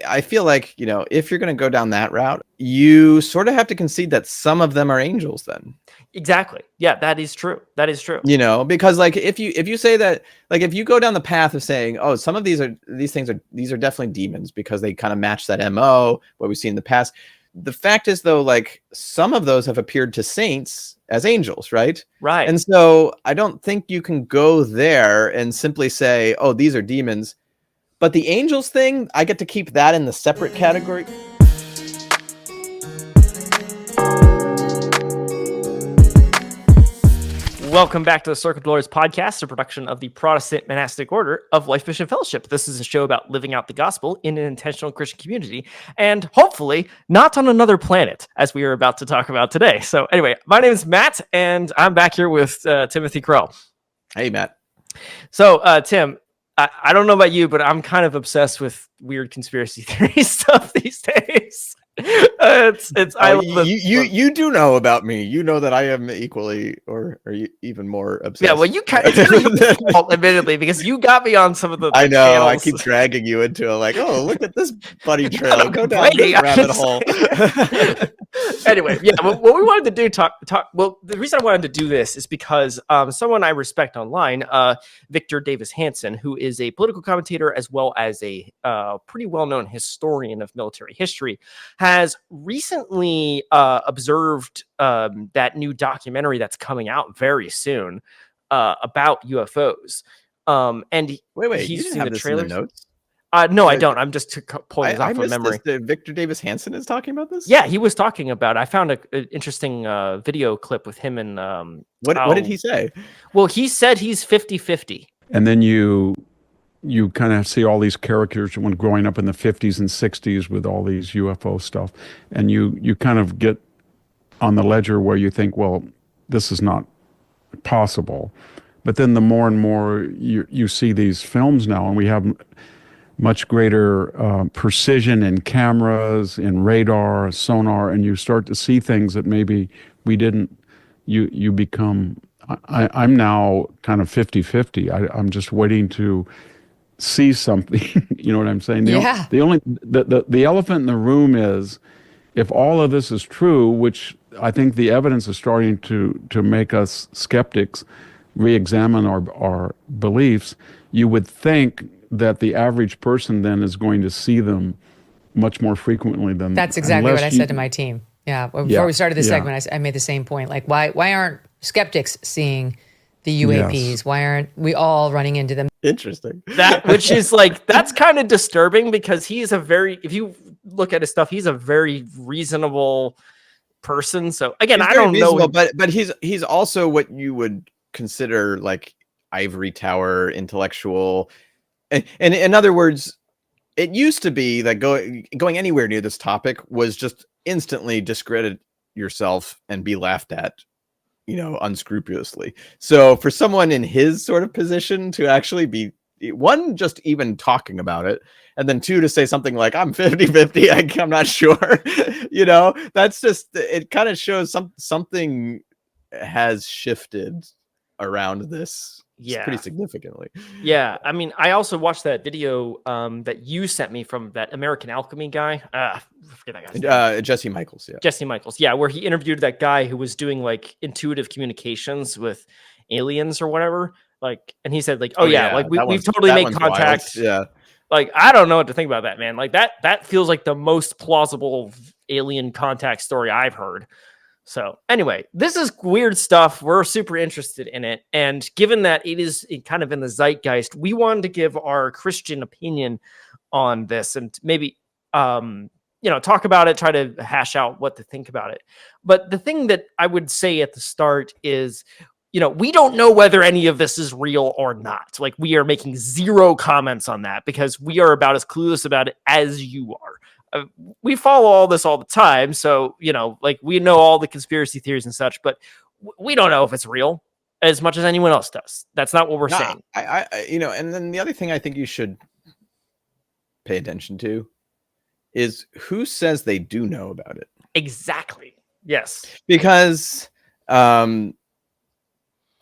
I feel like, if you're going to go down that route, you sort of have to concede that some of them are angels then. Exactly. Yeah, that is true. That is true. Because like if you say that, like if you go down the path of saying, oh, some of these are definitely demons because they kind of match that MO, what we've seen in the past. The fact is though, like some of those have appeared to saints as angels, right? Right. And so I don't think you can go there and simply say, oh, these are demons. But the angels thing, I get to keep that in the separate category. Welcome back to the Circle of Glories podcast, a production of the Protestant Monastic Order of Life Mission Fellowship. This is a show about living out the gospel in an intentional Christian community, and hopefully not on another planet, as we are about to talk about today. So anyway, my name is Matt, and I'm back here with Timothy Krell. Hey, Matt. So, Tim, I don't know about you, but I'm kind of obsessed with weird conspiracy theory stuff these days. You do know about me. You know that I am equally or even more obsessed. Yeah, well, it's kind of your fault, admittedly, because you got me on some of the I know. channels. I keep dragging you into it, like, oh, look at this bunny trail. Go down this rabbit hole. Anyway, yeah, what we wanted to do talk. Well, the reason I wanted to do this is because someone I respect online, Victor Davis Hanson, who is a political commentator as well as a pretty well-known historian of military history, has recently observed that new documentary that's coming out very soon about UFOs. And wait, he's you didn't seen have the this trailers. In the notes? No, I don't. I'm just pulling this off of memory. Victor Davis Hanson is talking about this? Yeah, he was talking about it. I found an interesting video clip with him and what did he say? Well, he said he's 50-50. And then you kind of see all these characters when growing up in the 50s and 60s with all these UFO stuff. And you kind of get on the ledger where you think, well, this is not possible. But then the more and more you see these films now, and we have much greater precision in cameras, in radar, sonar, and you start to see things that maybe we didn't. You become. I'm now kind of 50-50. I'm just waiting to see something. You know what I'm saying? The elephant in the room is, if all of this is true, which I think the evidence is starting to make us skeptics re-examine our beliefs, you would think that the average person then is going to see them much more frequently than. That's exactly what I said to my team. Yeah, before we started this segment, I made the same point. Like, why aren't skeptics seeing the UAPs? Yes. Why aren't we all running into them? Interesting. Which is like, that's kind of disturbing because if you look at his stuff, he's a very reasonable person. So again, I don't know, but he's also what you would consider like ivory tower intellectual. And in other words, it used to be that going anywhere near this topic was just instantly discredit yourself and be laughed at, unscrupulously. So for someone in his sort of position to actually be, one, just even talking about it, and then two, to say something like, I'm 50-50, I'm not sure, that's just, it kind of shows something has shifted around this. Pretty significantly. Yeah, I mean, I also watched that video that you sent me from that American Alchemy guy. I forget that guy's name. Jesse Michaels. Yeah, Jesse Michaels. Yeah, where he interviewed that guy who was doing like intuitive communications with aliens or whatever. Like, and he said like, like we've totally made contact. Wild. Yeah. Like, I don't know what to think about that, man. Like that feels like the most plausible alien contact story I've heard. So anyway, this is weird stuff. We're super interested in it. And given that it is kind of in the zeitgeist, we wanted to give our Christian opinion on this and maybe, talk about it, try to hash out what to think about it. But the thing that I would say at the start is, we don't know whether any of this is real or not. Like, we are making zero comments on that because we are about as clueless about it as you are. We follow all this all the time. So, like, we know all the conspiracy theories and such, but we don't know if it's real as much as anyone else does. That's not what we're saying. And then the other thing I think you should pay attention to is who says they do know about it. Exactly. Yes. Because, and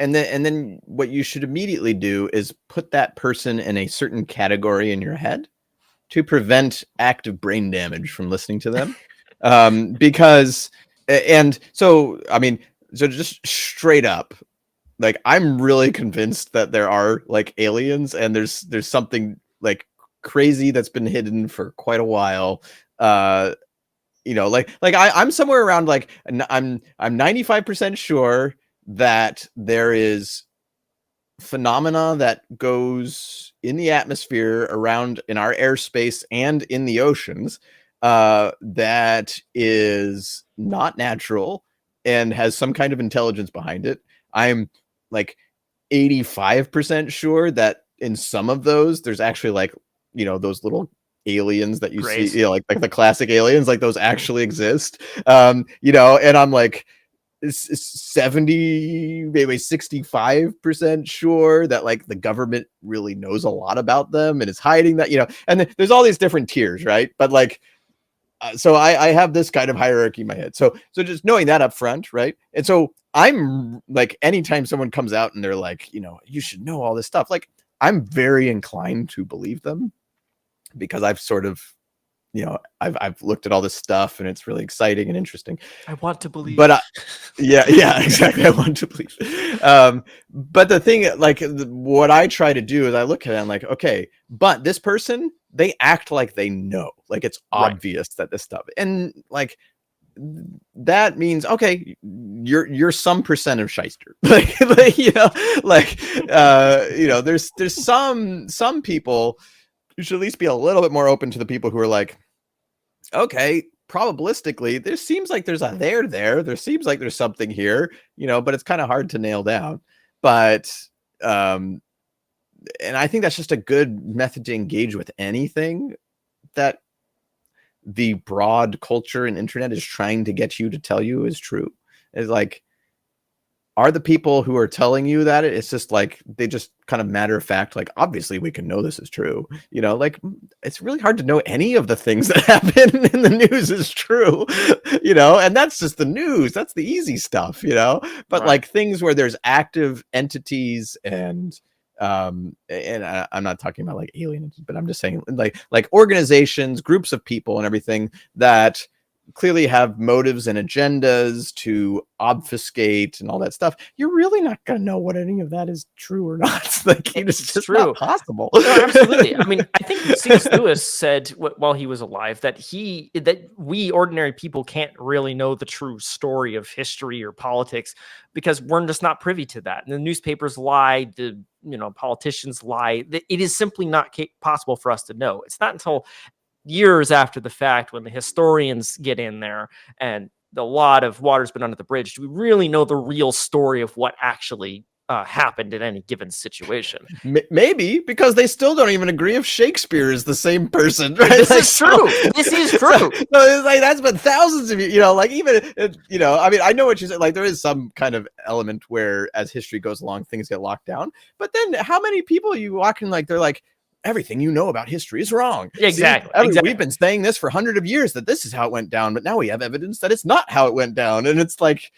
then what you should immediately do is put that person in a certain category in your head. to prevent active brain damage from listening to them. Because, and so, I mean, so just straight up, like, I'm really convinced that there are like aliens, and there's something like crazy that's been hidden for quite a while. I'm somewhere around like, I'm 95% sure that there is phenomena that goes in the atmosphere around in our airspace and in the oceans that is not natural and has some kind of intelligence behind it. I'm like 85% sure that in some of those there's actually like, those little aliens that you see, like the classic aliens, like those actually exist. And I'm like 70, maybe 65% sure that like the government really knows a lot about them and is hiding that, and there's all these different tiers, right? But like, so I have this kind of hierarchy in my head. So just knowing that up front, right? And so I'm like, anytime someone comes out and they're like, you should know all this stuff, like I'm very inclined to believe them, because I've sort of, I've looked at all this stuff and it's really exciting and interesting. I want to believe. But yeah, exactly. I want to believe. But the thing, like, what I try to do is I look at it and I'm like, okay, but this person, they act like they know, like it's obvious that this stuff, and like that means, okay, you're some percent of shyster. There's some people you should at least be a little bit more open to the people who are like, okay, probabilistically, there seems like there's a there seems like there's something here, but it's kind of hard to nail down. But and I think that's just a good method to engage with anything that the broad culture and internet is trying to get you to tell you is true. Is like, are the people who are telling you that it's just like, they just kind of matter of fact, like, obviously we can know this is true, like it's really hard to know any of the things that happen in the news is true, and that's just the news. That's the easy stuff, but like things where there's active entities and I'm not talking about like aliens, but I'm just saying like organizations, groups of people and everything that clearly have motives and agendas to obfuscate and all that stuff. You're really not going to know what any of that is true or not. Like, it's just not possible. No, absolutely. I mean, I think C.S. Lewis said while he was alive that we ordinary people can't really know the true story of history or politics because we're just not privy to that. And the newspapers lie, the politicians lie. It is simply not possible for us to know. It's not until years after the fact, when the historians get in there and a lot of water's been under the bridge, do we really know the real story of what actually happened in any given situation? Maybe because they still don't even agree if Shakespeare is the same person. Right? This is true. This is true. So it's like, that's been thousands of years. Like, even I mean, I know what you said. Like, there is some kind of element where, as history goes along, things get locked down. But then, how many people you walk in, like, they're like, everything you know about history is wrong. Exactly. We've been saying this for hundreds of years, that this is how it went down, but now we have evidence that it's not how it went down. And it's like,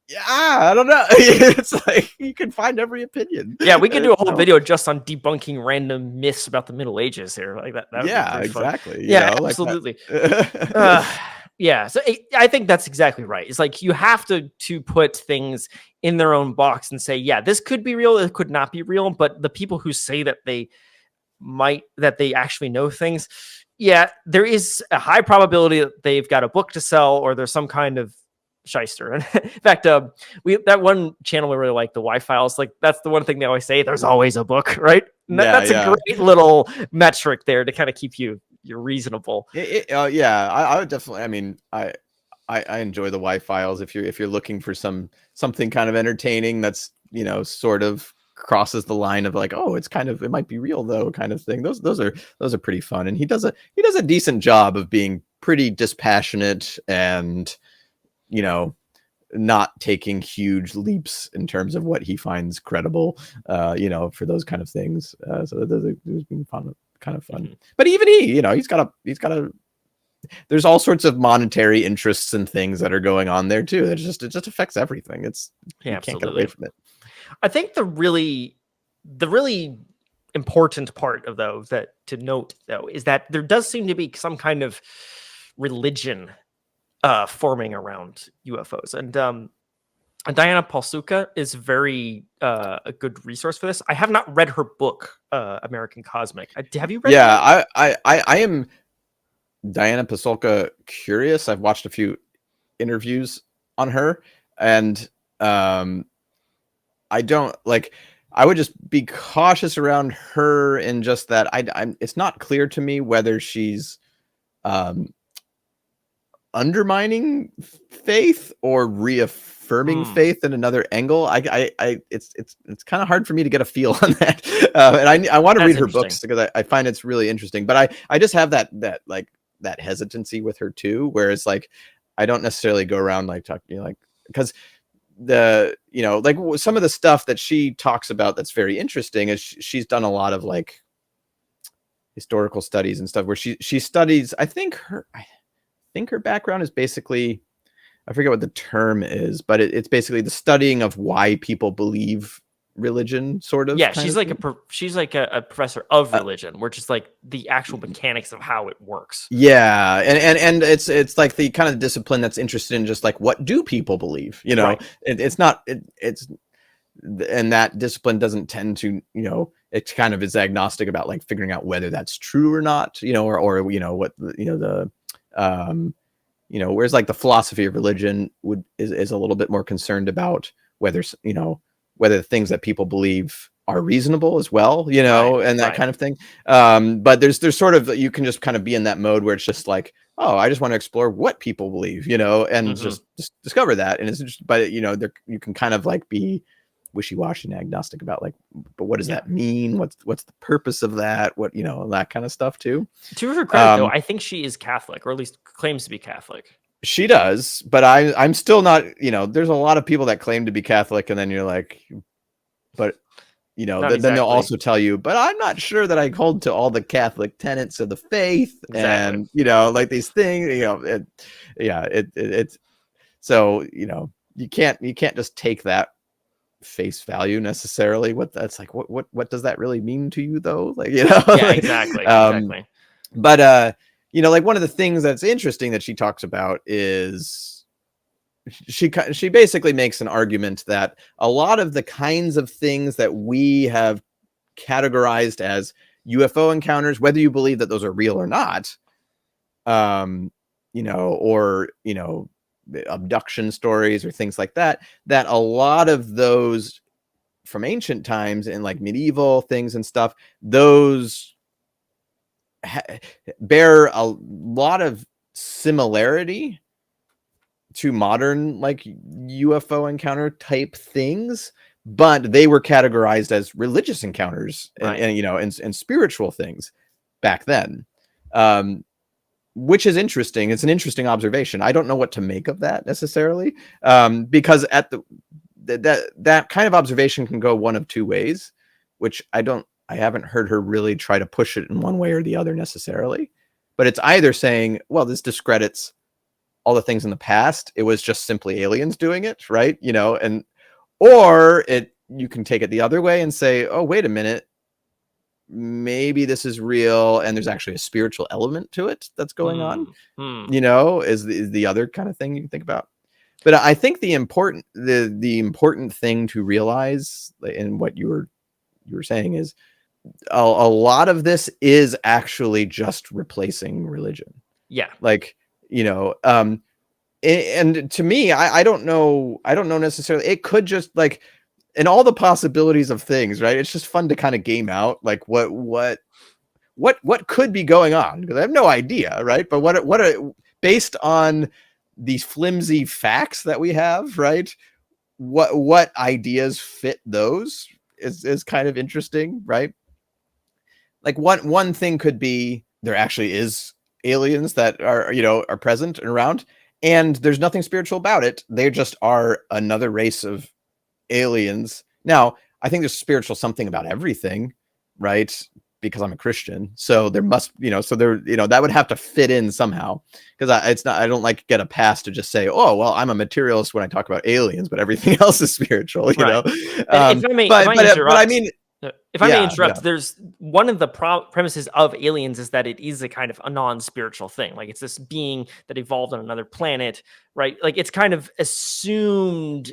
yeah, I don't know. It's like, you can find every opinion. Yeah, we could do a whole video just on debunking random myths about the Middle Ages here. Like that would be exactly. Fun. Yeah, absolutely. Yeah, so I think that's exactly right. It's like you have to put things in their own box and say, yeah, this could be real, it could not be real. But the people who say that they actually know things, yeah, there is a high probability that they've got a book to sell or there's some kind of shyster. And in fact, that one channel we really like, the Y-Files, like that's the one thing they always say, there's always a book, right? That's a great little metric there to kind of keep you're reasonable. I would definitely, I mean, I enjoy the Y-Files if you're looking for something kind of entertaining that's, sort of crosses the line of like, oh, it might be real though, kind of thing. Those are pretty fun, and he does a decent job of being pretty dispassionate and not taking huge leaps in terms of what he finds credible, for those kind of things. So those have been kind of fun. Mm-hmm. But even he's got a there's all sorts of monetary interests and things that are going on there too. It just affects everything. You can't get away from it. I think the really important part of those that to note though is that there does seem to be some kind of religion forming around UFOs, and Diana Pasulka is very a good resource for this. I have not read her book, American Cosmic. Have you read it? Yeah, I am Diana Pasulka curious. I've watched a few interviews on her, and I don't like. I would just be cautious around her in just that I'm. It's not clear to me whether she's undermining faith or reaffirming faith in another angle. It's kind of hard for me to get a feel on that. And I want to read her books because I find it's really interesting. But I just have that hesitancy with her too, whereas like I don't necessarily go around like talking like because like some of the stuff that she talks about that's very interesting is she's done a lot of like historical studies and stuff where she studies. I think her background is basically, I forget what the term is, but it's basically the studying of why people believe religion, sort of. Yeah, she's like a professor of religion, where just like the actual mechanics of how it works. Yeah, and it's like the kind of discipline that's interested in just like what do people believe, Right. It's and that discipline doesn't tend to, it kind of is agnostic about like figuring out whether that's true or not, or what the whereas like the philosophy of religion is a little bit more concerned about whether the things that people believe are reasonable as well, and that kind of thing. But there's sort of, you can just kind of be in that mode where it's just like, oh, I just want to explore what people believe, and just discover that. And it's just, but you can kind of like be wishy-washy and agnostic about like, but what does that mean? What's the purpose of that? What, that kind of stuff too. To her credit though, I think she is Catholic, or at least claims to be Catholic. She does, but I'm still not, there's a lot of people that claim to be Catholic and then you're like, but then they'll also tell you, but I'm not sure that I hold to all the Catholic tenets of the faith. And, like these things, it's so, you can't just take that face value necessarily. What that's like, what does that really mean to you though? Like, Yeah, exactly. But like one of the things that's interesting that she talks about is she basically makes an argument that a lot of the kinds of things that we have categorized as UFO encounters, whether you believe that those are real or not, or abduction stories or things like that a lot of those from ancient times and like medieval things and stuff, those bear a lot of similarity to modern like UFO encounter type things, but they were categorized as religious encounters and spiritual things back then. Which is interesting. It's an interesting observation. I don't know what to make of that necessarily, because at that kind of observation can go one of two ways, which I haven't heard her really try to push it in one way or the other necessarily. But it's either saying, well, this discredits all the things in the past. It was just simply aliens doing it, right? Or you can take it the other way and say, oh, wait a minute. Maybe this is real and there's actually a spiritual element to it that's going on, is the other kind of thing you can think about. But I think the important thing to realize in what you were saying is a lot of this is actually just replacing religion. Yeah. Like, and to me, I don't know necessarily. It could just like, and all the possibilities of things, right? It's just fun to kind of game out like what could be going on, because I have no idea, right? But what are based on these flimsy facts that we have, right? What ideas fit those is kind of interesting, right? Like one thing could be there actually is aliens that are present and around, and there's nothing spiritual about it. They just are another race of aliens. Now, I think there's spiritual something about everything, right? Because I'm a Christian, so there must, so there, that would have to fit in somehow. Because I don't like get a pass to just say, oh, well, I'm a materialist when I talk about aliens, but everything else is spiritual, Right. But I mean, If I may Yeah, interrupt, yeah. there's one of the premises of aliens is that it is a kind of a non-spiritual thing. Like it's this being that evolved on another planet, right? Like it's kind of assumed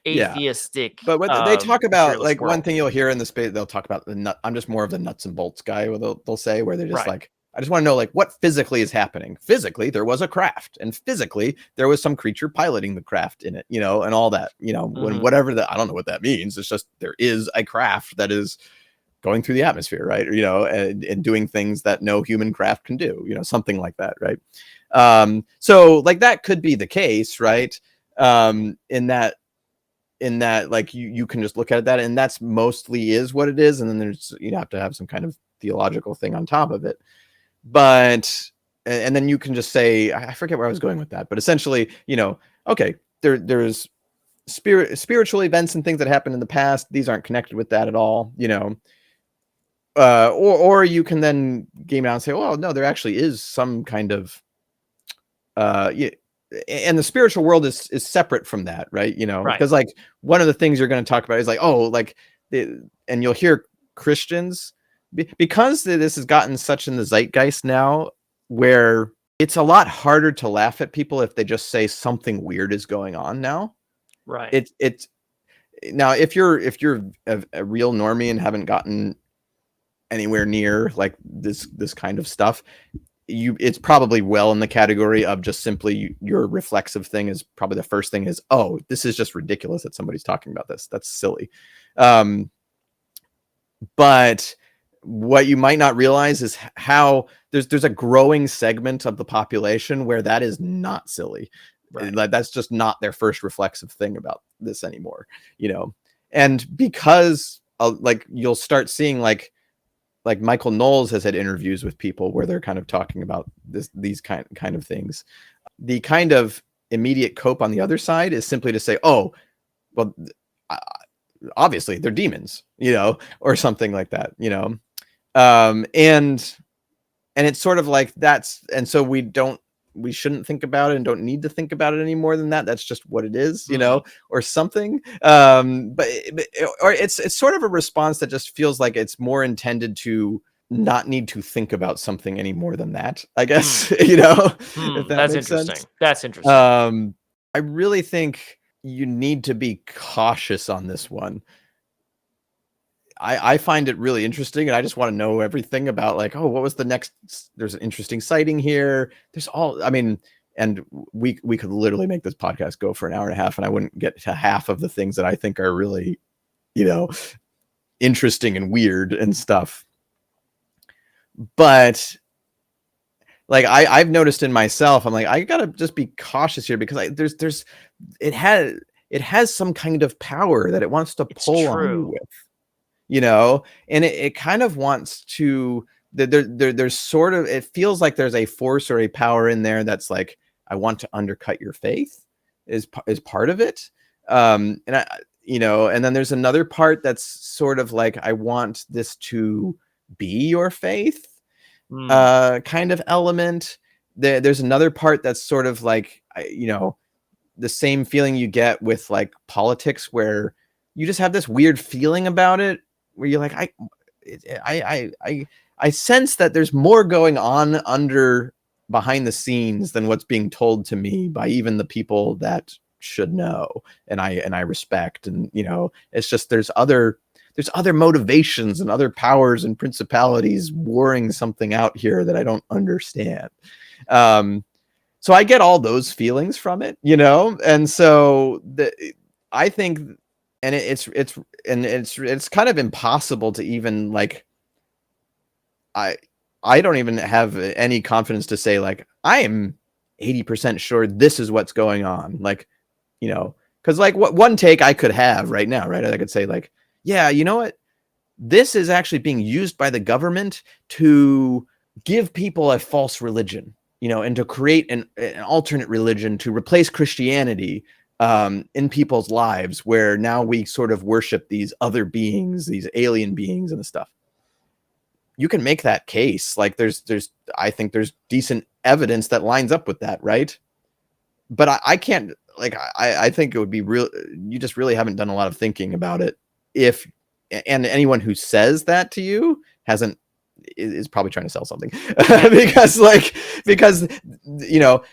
Yeah. atheistic. But what they talk about, materialist like one world. thing you'll hear in the space, they'll talk about the nut. I'm just more of the nuts and bolts guy. Where they'll say where they're just Right. like, I just want to know like what physically is happening. Physically, there was a craft, and physically there was some creature piloting the craft in it, and all that, when whatever that, I don't know what that means. It's just there is a craft that is going through the atmosphere, right? And doing things that no human craft can do, something like that, right? So like that could be the case, right? In that like you can just look at that and that's mostly is what it is, and then there's you have to have some kind of theological thing on top of it, but and then you can just say, I forget where I was going with that, but essentially, okay, there's spiritual events and things that happened in the past, these aren't connected with that at all, or you can then game out and say, well, no, there actually is some kind of and the spiritual world is separate from that, right? Right. Because like one of the things you're going to talk about is like, and you'll hear Christians because this has gotten such in the zeitgeist now, where it's a lot harder to laugh at people if they just say something weird is going on now. Right. It's now if you're a real normie and haven't gotten anywhere near like this kind of stuff, it's probably well in the category of just simply your reflexive thing is probably the first thing is, oh, this is just ridiculous that somebody's talking about this. That's silly. But what you might not realize is how there's a growing segment of the population where that is not silly. Right. Like that's just not their first reflexive thing about this anymore, and because like you'll start seeing like Michael Knowles has had interviews with people where they're kind of talking about these kind of things. The kind of immediate cope on the other side is simply to say, oh, well, obviously they're demons, or something like that, and it's sort of like and so we shouldn't think about it and don't need to think about it any more than that. That's just what it is, or something. But or it's sort of a response that just feels like it's more intended to not need to think about something any more than that, I guess, if that that's makes interesting. sense. That's interesting. I really think you need to be cautious on this one. I find it really interesting, and I just want to know everything about like, oh, what was the next? There's an interesting sighting here. And we could literally make this podcast go for an hour and a half, and I wouldn't get to half of the things that I think are really, interesting and weird and stuff. But like I've noticed in myself, I'm like, I gotta just be cautious here because it has some kind of power that it wants to pull on you with. And it kind of wants to, there's sort of, it feels like there's a force or a power in there that's like, I want to undercut your faith is part of it. And then there's another part that's sort of like, I want this to be your faith kind of element. There's another part that's sort of like, the same feeling you get with like politics where you just have this weird feeling about it, where you're like, I sense that there's more going on behind the scenes than what's being told to me by even the people that should know and I respect, and it's just there's other motivations and other powers and principalities warring something out here that I don't understand. So I get all those feelings from it, and so I think. And it's kind of impossible to even like, I don't even have any confidence to say like, I am 80% sure this is what's going on. Like, cause like what one take I could have right now, right? I could say like, yeah, you know what? This is actually being used by the government to give people a false religion, and to create an alternate religion to replace Christianity in people's lives, where now we sort of worship these other beings, these alien beings and stuff. You can make that case. Like I think there's decent evidence that lines up with that. Right. But I can't, like, I think it would be real. You just really haven't done a lot of thinking about it. and anyone who says that to you is probably trying to sell something. because you know,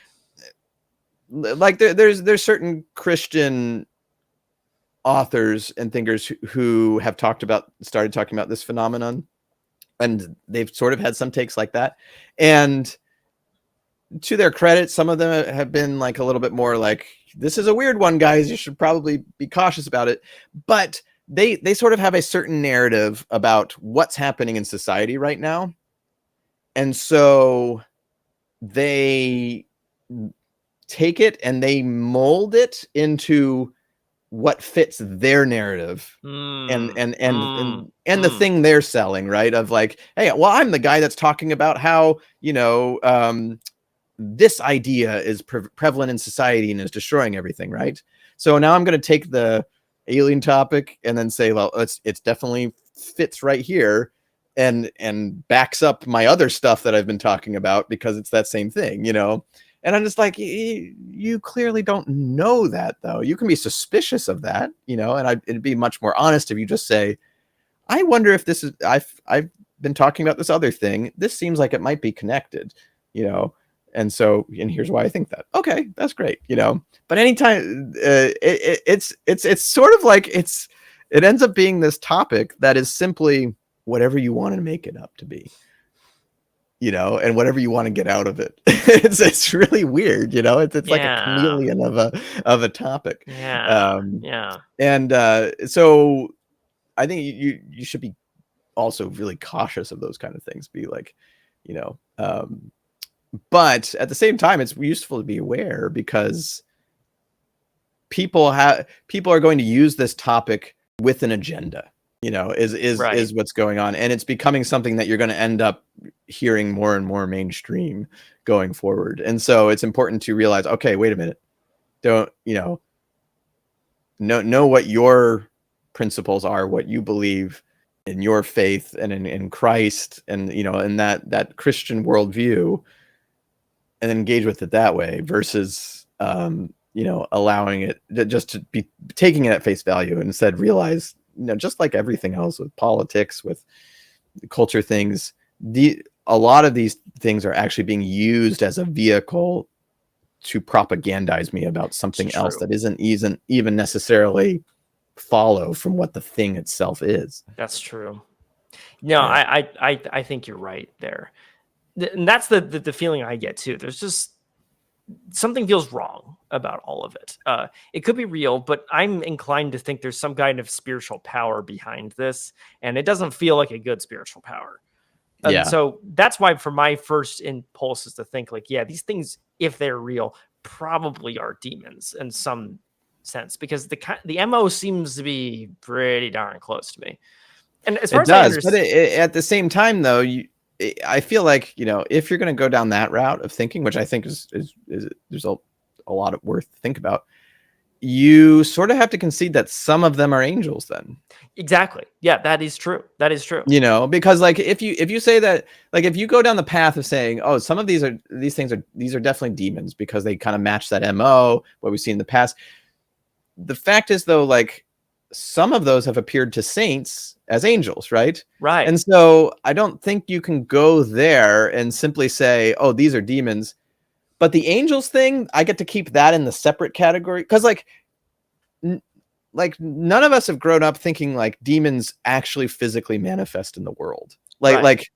like there's certain Christian authors and thinkers who have started talking about this phenomenon, and they've sort of had some takes like that. And to their credit, some of them have been like a little bit more like, this is a weird one, guys, you should probably be cautious about it. But they sort of have a certain narrative about what's happening in society right now. And so they take it and they mold it into what fits their narrative and the thing they're selling, right? Of like, hey, well, I'm the guy that's talking about how, you know, this idea is prevalent in society and is destroying everything, right? So now I'm going to take the alien topic and then say, well, it's definitely fits right here and backs up my other stuff that I've been talking about because it's that same thing, you know? And I'm just like, you clearly don't know that, though. You can be suspicious of that, you know, and it'd be much more honest if you just say, I wonder if this is, I've been talking about this other thing. This seems like it might be connected, you know? And so, and here's why I think that. Okay, that's great, you know. But anytime it's sort of like it ends up being this topic that is simply whatever you want to make it up to be, you know, and whatever you want to get out of it. It's really weird, you know. It's like a chameleon of a topic. And so I think you should be also really cautious of those kind of things. Be like, you know. But at the same time, it's useful to be aware because people are going to use this topic with an agenda, you know, is what's going on. And it's becoming something that you're going to end up hearing more and more mainstream going forward. And so it's important to realize, okay, wait a minute. Don't, you know what your principles are, what you believe in your faith and in Christ and, you know, in that Christian worldview, and engage with it that way versus, you know, allowing it just to be taking it at face value and instead realize, you know, just like everything else with politics, with culture things, a lot of these things are actually being used as a vehicle to propagandize me about something else that isn't even necessarily follow from what the thing itself is. That's true. No, yeah. I think you're right there. And that's the feeling I get too. There's just something feels wrong about all of it. It could be real, but I'm inclined to think there's some kind of spiritual power behind this, and it doesn't feel like a good spiritual power. And so that's why for my first impulse is to think like, yeah, these things, if they're real, probably are demons in some sense, because the MO seems to be pretty darn close to me. And as far as I understand, but at the same time, though, I feel like, you know, if you're going to go down that route of thinking, which I think is there's a lot of worth to think about, you sort of have to concede that some of them are angels then. Exactly. Yeah, that is true. That is true. You know, because like if you say that, like if you go down the path of saying, oh, some of these are definitely demons because they kind of match that MO, what we've seen in the past. The fact is, though, like some of those have appeared to saints as angels, right? Right. And so I don't think you can go there and simply say, oh, these are demons. But the angels thing, I get to keep that in the separate category. Because like none of us have grown up thinking like demons actually physically manifest in the world. Like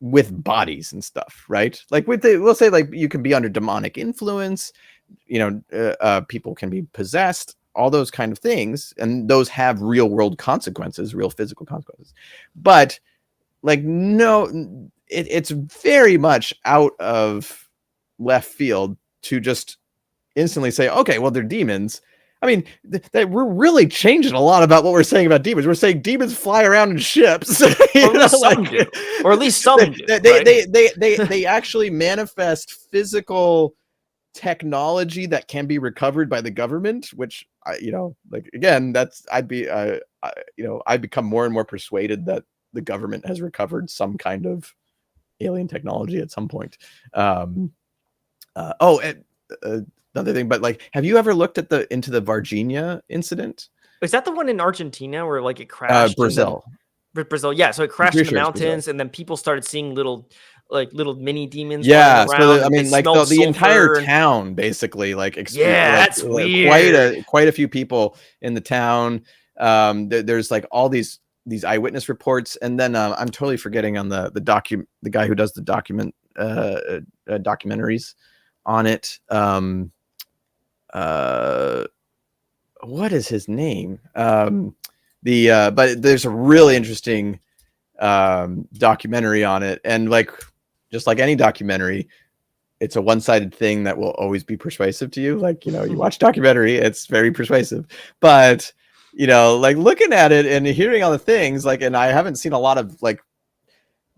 with bodies and stuff, right? Like we'll say like you can be under demonic influence, you know, people can be possessed, all those kind of things, and those have real world consequences, real physical consequences. But like, no, it's very much out of left field to just instantly say, okay, well, they're demons. I mean, we're really changing a lot about what we're saying about demons. We're saying demons fly around in ships, or at least some do. Or at least some do. They actually manifest physical technology that can be recovered by the government, which you know, like again, I'd become more and more persuaded that the government has recovered some kind of alien technology at some point. Another thing, but like, have you ever looked into the Varginha Incident? is that the one in Argentina where like it crashed? Brazil. Brazil, yeah. So it crashed in the Pretty sure it's Brazil. mountains, and then people started seeing little mini demons. Yeah, running around, so I mean, like the entire town basically like that's weird. Quite a few people in the town. There's like all these eyewitness reports, and then I'm totally forgetting on the guy who does the documentaries on it. What is his name? But there's a really interesting documentary on it, and like just like any documentary, it's a one-sided thing that will always be persuasive to you. Like, you watch documentary, it's very persuasive, but like looking at it and hearing all the things, like, and I haven't seen a lot of like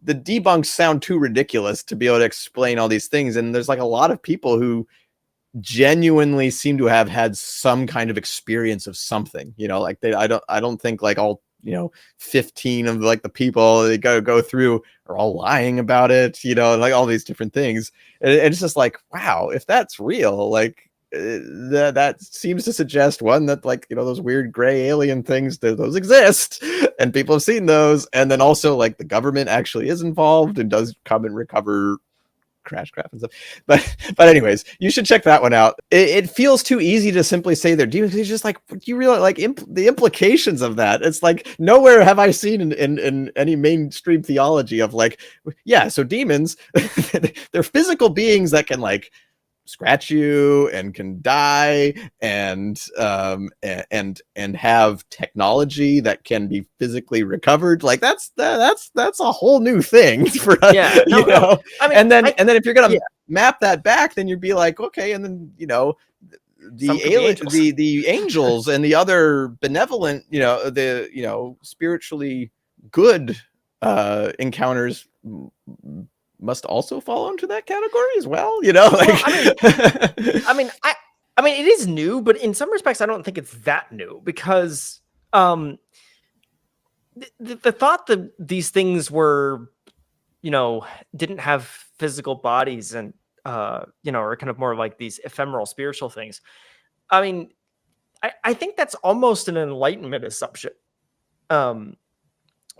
the debunks sound too ridiculous to be able to explain all these things, and there's like a lot of people who genuinely seem to have had some kind of experience of something, like I don't think like all 15 of like the people they go through are all lying about it, like all these different things, and it's just like, wow, if that's real, like that seems to suggest one that like those weird gray alien things, those exist and people have seen those, and then also like the government actually is involved and does come and recover crash craft and stuff. But anyways, you should check that one out. It feels too easy to simply say they're demons. It's just like, you realize like the implications of that. It's like nowhere have I seen in any mainstream theology of like, yeah, so demons, they're physical beings that can like scratch you and can die and have technology that can be physically recovered. Like that's a whole new thing for us. Yeah, no. I mean, and then if you're gonna map that back, then you'd be like, okay, and then the angels and the other benevolent, spiritually good encounters must also fall into that category as well, I mean, it is new, but in some respects, I don't think it's that new, because the thought that these things were, didn't have physical bodies and, are kind of more like these ephemeral spiritual things. I mean, I think that's almost an Enlightenment assumption.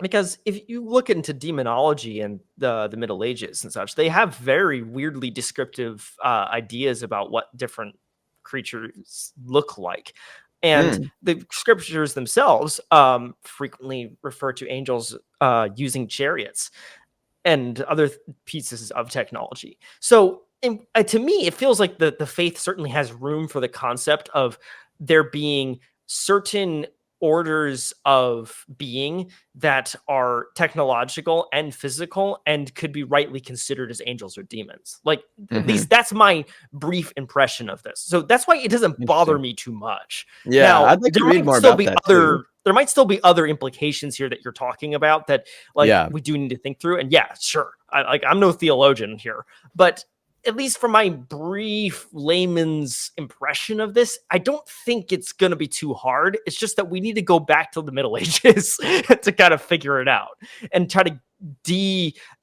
Because if you look into demonology and the Middle Ages and such, they have very weirdly descriptive ideas about what different creatures look like. And the scriptures themselves frequently refer to angels using chariots and other pieces of technology. So to me, it feels like the faith certainly has room for the concept of there being certain orders of being that are technological and physical and could be rightly considered as angels or demons. Like, at least that's my brief impression of this. So that's why it doesn't bother me too much. Yeah, now, I'd like to read more about that too. There might still be other implications here that you're talking about that, like, we do need to think through. And yeah, sure, I'm no theologian here, but at least from my brief layman's impression of this, I don't think it's going to be too hard. It's just that we need to go back to the Middle Ages to kind of figure it out and try to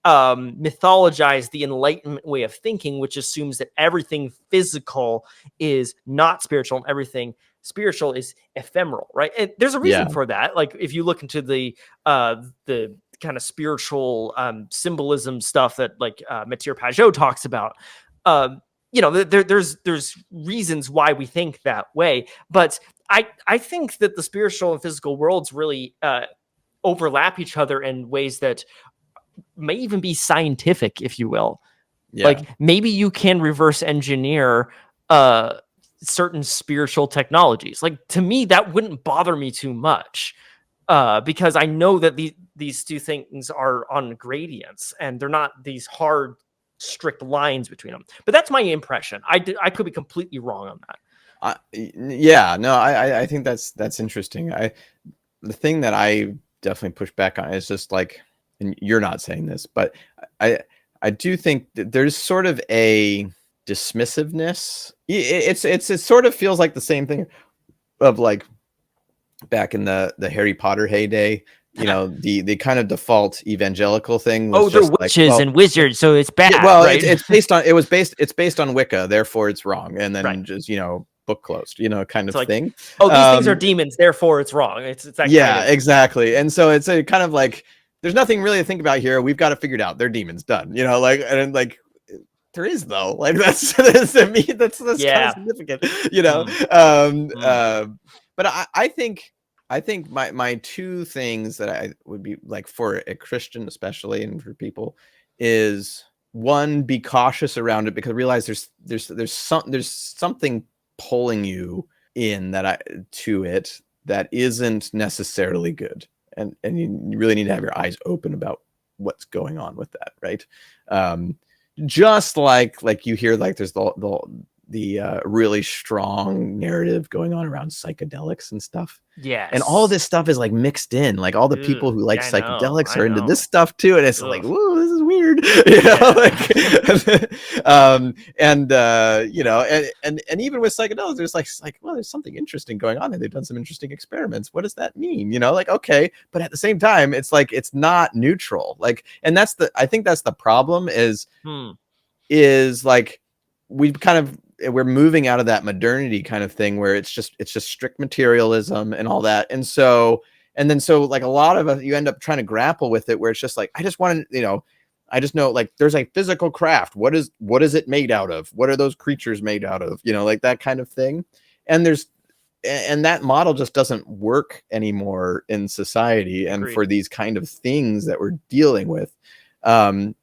mythologize the Enlightenment way of thinking, which assumes that everything physical is not spiritual and everything spiritual is ephemeral, right? And there's a reason for that. Like, if you look into the kind of spiritual symbolism stuff that like Matir Pajot talks about, there's reasons why we think that way, but I think that the spiritual and physical worlds really overlap each other in ways that may even be scientific, if you will. Like, maybe you can reverse engineer certain spiritual technologies. Like, to me, that wouldn't bother me too much. Because I know that these two things are on gradients and they're not these hard, strict lines between them. But that's my impression. I could be completely wrong on that. I think that's interesting. The thing that I definitely push back on is just like, and you're not saying this, but I do think that there's sort of a dismissiveness. It sort of feels like the same thing of like, back in the Harry Potter heyday, the kind of default evangelical thing was they're witches and wizards, so it's bad. Right? it's based on Wicca, therefore it's wrong. And then just book closed, kind of like, thing. Oh, these things are demons, therefore it's wrong. It's that yeah, kind of... exactly. And so it's a kind of like, there's nothing really to think about here. We've got it figured out. They're demons, done. And like, there is though. Like that's to me, that's kind of significant. But I think my two things that I would be like for a Christian, especially, and for people, is one, be cautious around it, because realize there's something pulling you in to it that isn't necessarily good, and you really need to have your eyes open about what's going on with that, right? Just like you hear, like there's the really strong narrative going on around psychedelics and stuff. Yeah. And all this stuff is like mixed in, like all the people who like psychedelics are into this stuff too. And it's like, whoa, this is weird. And even with psychedelics, there's like, well, there's something interesting going on there. They've done some interesting experiments. What does that mean? Okay, but at the same time, it's like, it's not neutral. Like, and I think that's the problem is like, we're moving out of that modernity kind of thing where it's just strict materialism and all that. And so like a lot of us, you end up trying to grapple with it where it's just like, I just want to, I just know, like, there's a physical craft. What is it made out of? What are those creatures made out of? Like that kind of thing. And that model just doesn't work anymore in society. And Agreed. For these kind of things that we're dealing with. And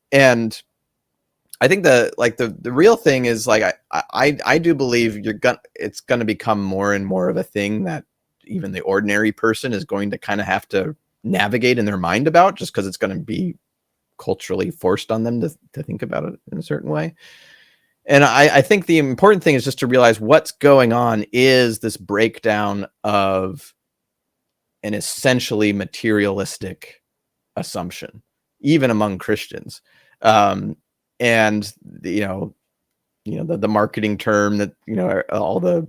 I think the real thing is, like, I do believe it's gonna become more and more of a thing that even the ordinary person is going to kind of have to navigate in their mind about, just because it's going to be culturally forced on them to think about it in a certain way. And I think the important thing is just to realize what's going on is this breakdown of an essentially materialistic assumption, even among Christians. And the marketing term that all the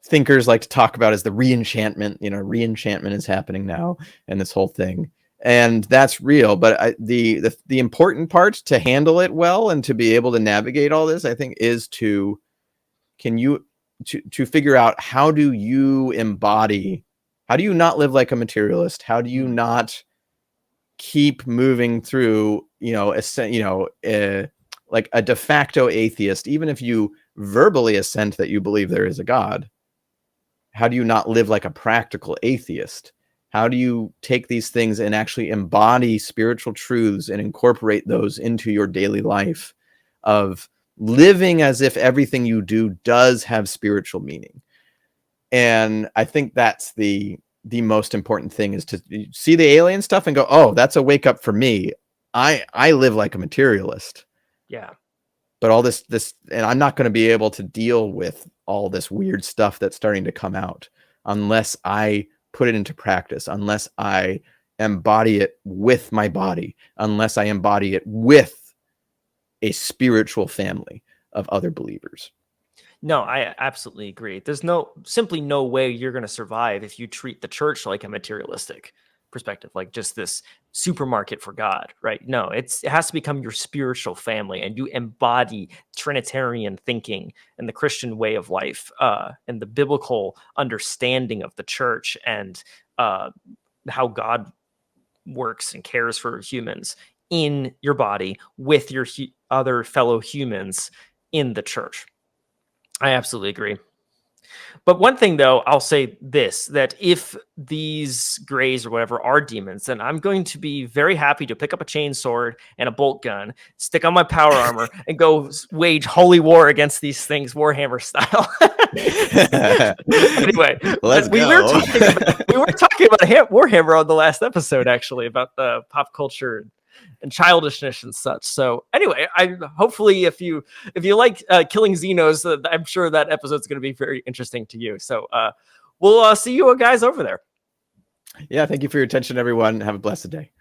thinkers like to talk about is the re-enchantment. Re-enchantment is happening now, and this whole thing, and that's real. But the important part to handle it well and to be able to navigate all this, I think, is to figure out how do you not live like a materialist? How do you not keep moving through, like a de facto atheist, even if you verbally assent that you believe there is a God? How do you not live like a practical atheist? How do you take these things and actually embody spiritual truths and incorporate those into your daily life of living as if everything you do does have spiritual meaning? And I think that's the most important thing, is to see the alien stuff and go, oh, that's a wake up for me. I live like a materialist. Yeah. But all this, and I'm not going to be able to deal with all this weird stuff that's starting to come out unless I put it into practice, unless I embody it with my body, unless I embody it with a spiritual family of other believers. No, I absolutely agree. There's simply no way you're going to survive if you treat the church like a materialistic perspective, like just this supermarket for God, right? No, it has to become your spiritual family, and you embody Trinitarian thinking and the Christian way of life, and the biblical understanding of the church, and how God works and cares for humans in your body with your other fellow humans in the church. I absolutely agree. But one thing, though, I'll say this, that if these grays or whatever are demons, then I'm going to be very happy to pick up a chainsword and a bolt gun, stick on my power armor, and go wage holy war against these things, Warhammer style. Anyway, we were talking about Warhammer on the last episode, actually, about the pop culture and childishness and such. So anyway, hopefully if you like killing Xenos, I'm sure that episode's going to be very interesting to you. So we'll see you guys over there. Yeah, thank you for your attention, everyone. Have a blessed day.